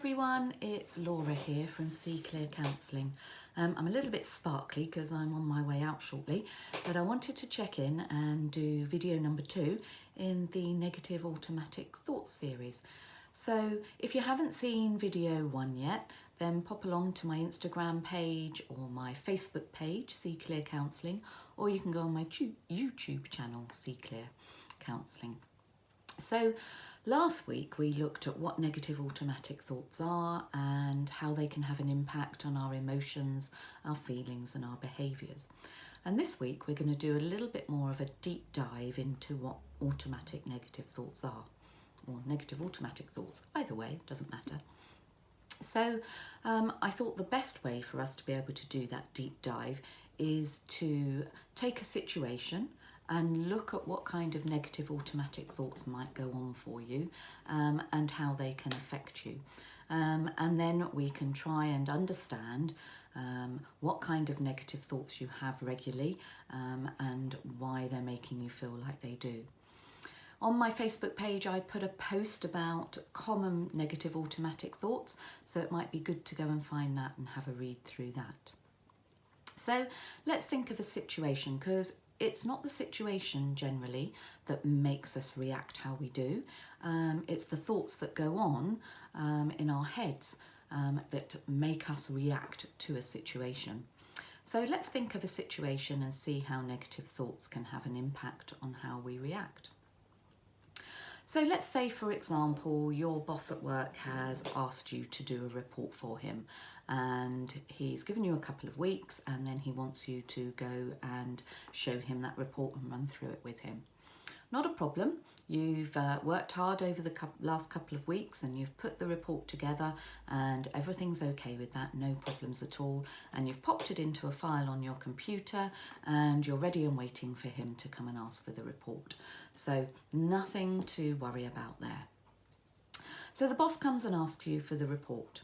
everyone, it's Laura here from See Clear Counselling. I'm a little bit sparkly because I'm on my way out shortly, but I wanted to check in and do video number 2 in the Negative Automatic Thoughts series. So if you haven't seen video 1 yet, then pop along to my Instagram page or my Facebook page, See Clear Counselling, or you can go on my YouTube channel, See Clear Counselling. So last week we looked at what negative automatic thoughts are and how they can have an impact on our emotions, our feelings and our behaviours. And this week we're going to do a little bit more of a deep dive into what automatic negative thoughts are, or negative automatic thoughts, either way, doesn't matter. So I thought the best way for us to be able to do that deep dive is to take a situation and look at what kind of negative automatic thoughts might go on for you and how they can affect you. And then we can try and understand what kind of negative thoughts you have regularly and why they're making you feel like they do. On my Facebook page, I put a post about common negative automatic thoughts, so it might be good to go and find that and have a read through that. So let's think of a situation, because it's not the situation generally that makes us react how we do. It's the thoughts that go on in our heads that make us react to a situation. So let's think of a situation and see how negative thoughts can have an impact on how we react. So let's say, for example, your boss at work has asked you to do a report for him, and he's given you a couple of weeks and then he wants you to go and show him that report and run through it with him. Not a problem. You've worked hard over the last couple of weeks and you've put the report together and everything's okay with that, no problems at all. And you've popped it into a file on your computer and you're ready and waiting for him to come and ask for the report. So nothing to worry about there. So the boss comes and asks you for the report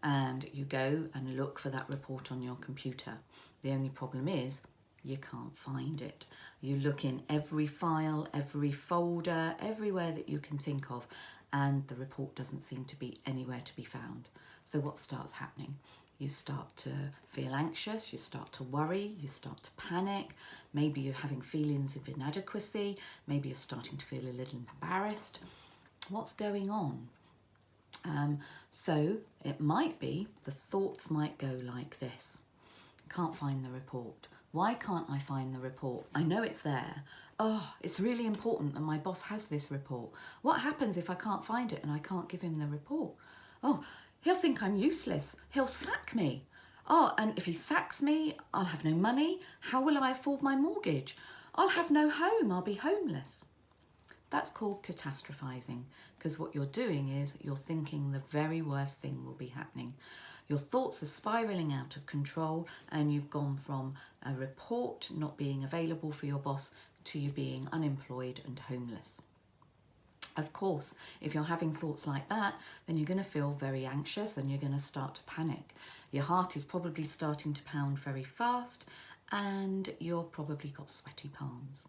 and you go and look for that report on your computer. The only problem is you can't find it. You look in every file, every folder, everywhere that you can think of, and the report doesn't seem to be anywhere to be found. So what starts happening? You start to feel anxious, you start to worry, you start to panic. Maybe you're having feelings of inadequacy, maybe you're starting to feel a little embarrassed. What's going on? So it might be, the thoughts might go like this. Can't find the report. Why can't I find the report? I know it's there. Oh, it's really important that my boss has this report. What happens if I can't find it and I can't give him the report? Oh, he'll think I'm useless. He'll sack me. Oh, and if he sacks me, I'll have no money. How will I afford my mortgage? I'll have no home. I'll be homeless. That's called catastrophizing, because what you're doing is you're thinking the very worst thing will be happening. Your thoughts are spiralling out of control and you've gone from a report not being available for your boss to you being unemployed and homeless. Of course, if you're having thoughts like that, then you're going to feel very anxious and you're going to start to panic. Your heart is probably starting to pound very fast and you've probably got sweaty palms.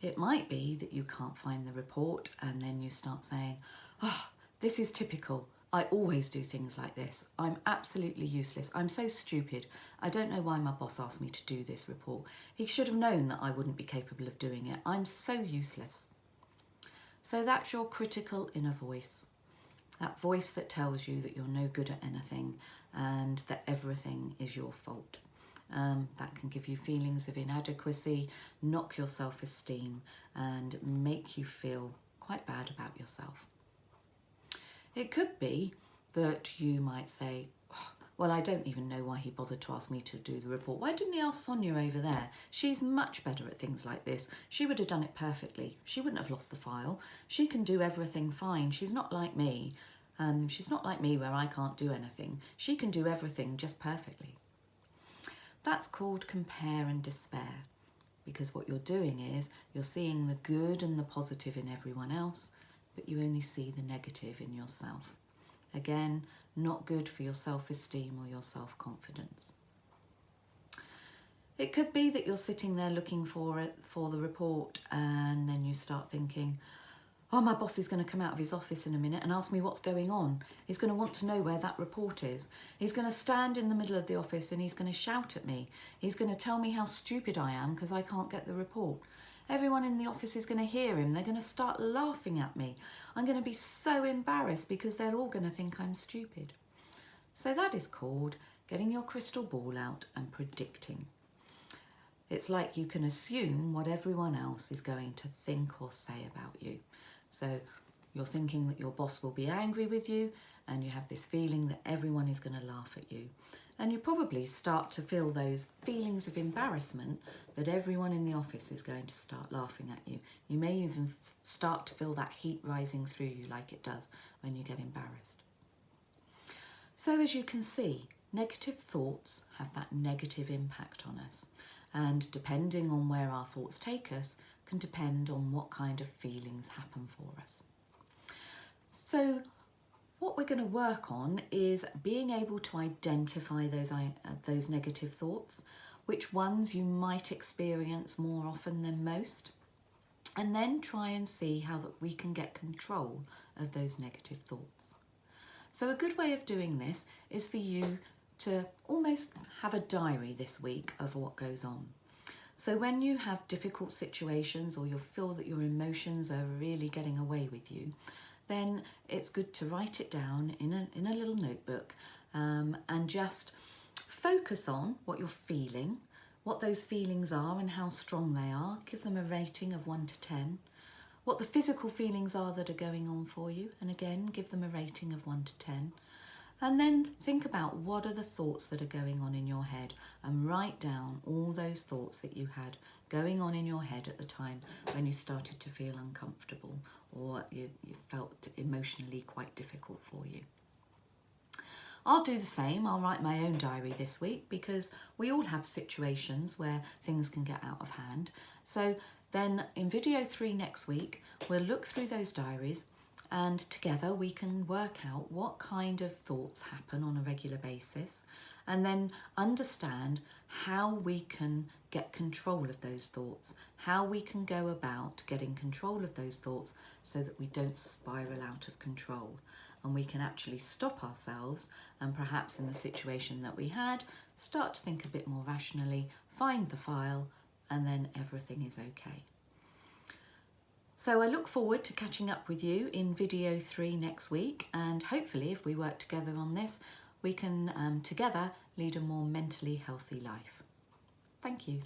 It might be that you can't find the report and then you start saying, oh, this is typical. I always do things like this. I'm absolutely useless. I'm so stupid. I don't know why my boss asked me to do this report. He should have known that I wouldn't be capable of doing it. I'm so useless. So that's your critical inner voice. That voice that tells you that you're no good at anything and that everything is your fault. That can give you feelings of inadequacy, knock your self-esteem and make you feel quite bad about yourself. It could be that you might say, oh, well, I don't even know why he bothered to ask me to do the report. Why didn't he ask Sonia over there? She's much better at things like this. She would have done it perfectly. She wouldn't have lost the file. She can do everything fine. She's not like me. She's not like me where I can't do anything. She can do everything just perfectly. That's called compare and despair, because what you're doing is you're seeing the good and the positive in everyone else, but you only see the negative in yourself. Again, not good for your self-esteem or your self-confidence. It could be that you're sitting there looking for the report and then you start thinking, Oh, my boss is going to come out of his office in a minute and ask me what's going on. He's going to want to know where that report is. He's going to stand in the middle of the office and he's going to shout at me. He's going to tell me how stupid I am because I can't get the report. Everyone in the office is going to hear him. They're going to start laughing at me. I'm going to be so embarrassed because they're all going to think I'm stupid. So that is called getting your crystal ball out and predicting. It's like you can assume what everyone else is going to think or say about you. So you're thinking that your boss will be angry with you, and you have this feeling that everyone is going to laugh at you. And you probably start to feel those feelings of embarrassment that everyone in the office is going to start laughing at you. You may even start to feel that heat rising through you like it does when you get embarrassed. So as you can see, negative thoughts have that negative impact on us. And depending on where our thoughts take us can depend on what kind of feelings happen for us. So what we're going to work on is being able to identify those negative thoughts, which ones you might experience more often than most, and then try and see how that we can get control of those negative thoughts. So a good way of doing this is for you to almost have a diary this week of what goes on. So when you have difficult situations or you feel that your emotions are really getting away with you, then it's good to write it down in a little notebook and just focus on what you're feeling, what those feelings are and how strong they are. Give them a rating of 1 to 10. What the physical feelings are that are going on for you, and again, give them a rating of 1 to 10. And then think about what are the thoughts that are going on in your head and write down all those thoughts that you had going on in your head at the time when you started to feel uncomfortable or you felt emotionally quite difficult for you. I'll do the same. I'll write my own diary this week because we all have situations where things can get out of hand. So then in video 3 next week, we'll look through those diaries and together we can work out what kind of thoughts happen on a regular basis and then understand how we can get control of those thoughts, how we can go about getting control of those thoughts so that we don't spiral out of control and we can actually stop ourselves and perhaps in the situation that we had, start to think a bit more rationally, find the file, and then everything is okay. So I look forward to catching up with you in video 3 next week, and hopefully if we work together on this, we can together lead a more mentally healthy life. Thank you.